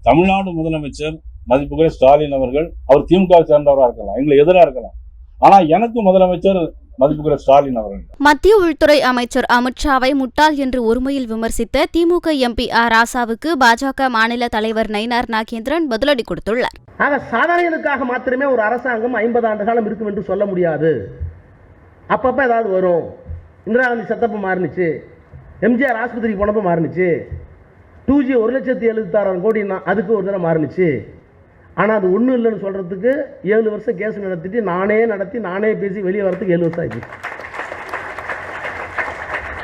தமிழ்நாடு முதலமைச்சர் மதிப்புக்குரிய ஸ்டாலின் அவர்கள், அவர் திமுக சேர்ந்தவராக இருக்கலாம், எங்களை எதிராக இருக்கலாம். ஆனா எனக்கு முதலமைச்சர் மதிப்புக்குரிய ஸ்டாலின் அவர்கள். மத்திய உள்துறை அமைச்சர் அமித்ஷாவை முட்டாள் என்று ஒருமையில் விமர்சித்த திமுக எம்பி ஆர் ராசாவுக்கு பாஜக மாநில தலைவர் நயினார் நாகேந்திரன் பதிலடி கொடுத்துள்ளார். ஆக சாதனைகளுக்காக மாத்திரமே ஒரு அரசாங்கம் 50 ஆண்டு காலம் இருக்கும் என்று சொல்ல முடியாது. அப்பப்ப ஏதாவது வரும். இந்திரா காந்தி செத்தப்ப மாறுனுச்சு, எம்ஜிஆர் ஆஸ்பத்திரிக்கு போனப்ப மாறுனுச்சு, 2G 1,76,000 கோடி அதுக்கு ஒரு தடவை மாறுனுச்சு. ஆனால் அது ஒன்றும் இல்லைன்னு சொல்கிறதுக்கு 7 வருஷம் கேஸ் நடத்திட்டு நானே பேசி வெளியே வரதுக்கு 7 வருஷம் ஆகிடுச்சு.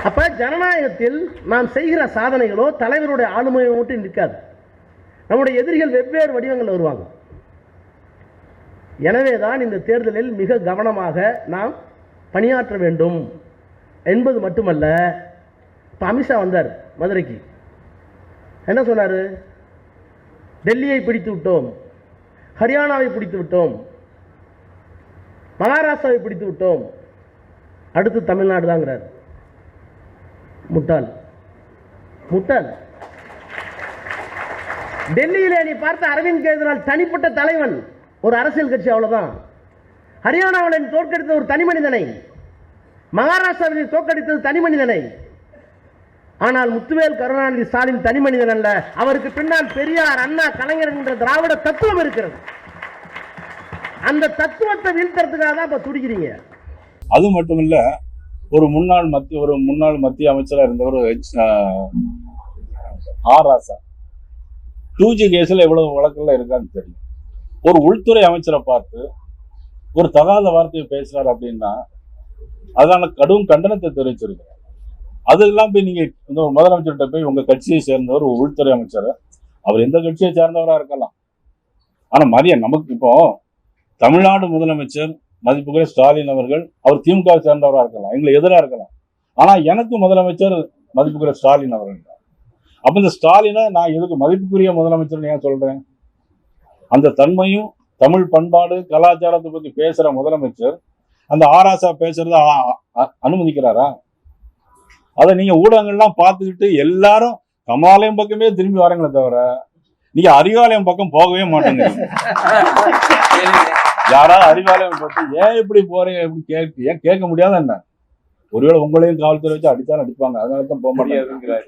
அப்போ ஜனநாயகத்தில் நாம் செய்கிற சாதனைகளோ தலைவருடைய ஆளுமையோ மட்டும் நிற்காது. நம்முடைய எதிரிகள் வெவ்வேறு வடிவங்களில் வருவாங்க. எனவே தான் இந்த தேர்தலில் மிக கவனமாக நாம் பணியாற்ற வேண்டும் என்பது மட்டுமல்ல. இப்போ அமித்ஷா வந்தார் மதுரைக்கு, என்ன சொன்னார்? டெல்லியை பிடித்து விட்டோம், ஹரியானாவை பிடித்து விட்டோம், மகாராஷ்டிராவை பிடித்து விட்டோம், அடுத்து தமிழ்நாடு தாங்கிறார். முட்டாள் முட்டாள். டெல்லியிலே நீ பார்த்த அரவிந்த் கெஜ்ரிவால் தனிப்பட்ட தலைவன், ஒரு அரசியல் கட்சி, அவ்வளவுதான். ஹரியானாவில் தோற்கடித்த ஒரு தனி மனிதனை, மகாராஷ்டிராவில் தோற்கடித்தது தனி மனிதனை. ஆனால் முத்துவேல் கருணாநிதி ஸ்டாலின் தனி மனிதன் அல்ல. அவருக்கு பின்னால் பெரியார், அண்ணா, கலைஞர் என்ற திராவிட தத்துவம் இருக்கிறது. அந்த தத்துவத்தை வீழ்த்துறதுக்காக தான் இப்ப துடிக்கிறீங்க. அது மட்டும் இல்ல, ஒரு முன்னாள் மத்திய அமைச்சராக இருந்தவர் ஆர் ராசா 2G கேஸ்ல எவ்வளவு வழக்குல இருக்கான்னு தெரியும். ஒரு உள்துறை அமைச்சரை பார்த்து ஒரு தகாத வார்த்தையை பேசுறாரு அப்படின்னா அதனால கடும் கண்டனத்தை தெரிவிச்சிருக்கிறார். அதெல்லாம் போய் நீங்க முதலமைச்சர்கிட்ட போய் உங்க கட்சியை சேர்ந்தவர் ஒரு உள்துறை அமைச்சர், அவர் எந்த கட்சியை சேர்ந்தவராக இருக்கலாம். ஆனா நமக்கு இப்போ தமிழ்நாடு முதலமைச்சர் மதிப்புக்குரிய ஸ்டாலின் அவர்கள், அவர் திமுக சேர்ந்தவராக இருக்கலாம், எங்களை எதிராக இருக்கலாம். ஆனா எனக்கு முதலமைச்சர் மதிப்புக்குரிய ஸ்டாலின் அவர்கள். அப்ப இந்த ஸ்டாலினை நான் எதுக்கு மதிப்புக்குரிய முதலமைச்சர் ஏன் சொல்றேன்? அந்த தன்மையும் தமிழ் பண்பாடு கலாச்சாரத்தை பத்தி பேசுற முதலமைச்சர் அந்த ஆராசா பேசுறத அனுமதிக்கிறாரா? அதை நீங்க ஊடகங்கள்லாம் பார்த்துக்கிட்டு எல்லாரும் கமலாலயம் பக்கமே திரும்பி வரங்களே தவிர நீங்க அறிவாலயம் பக்கம் போகவே மாட்டேங்க. யாராவது அறிவாலயம் பார்த்து ஏன் இப்படி போறீங்க ஏன் கேட்க முடியாத என்ன? ஒருவேளை உங்களையும் காவல்துறை வச்சு அடிச்சாலும் அடிப்பாங்க, அதனால தான் போக முடியாதுங்கிறாரு.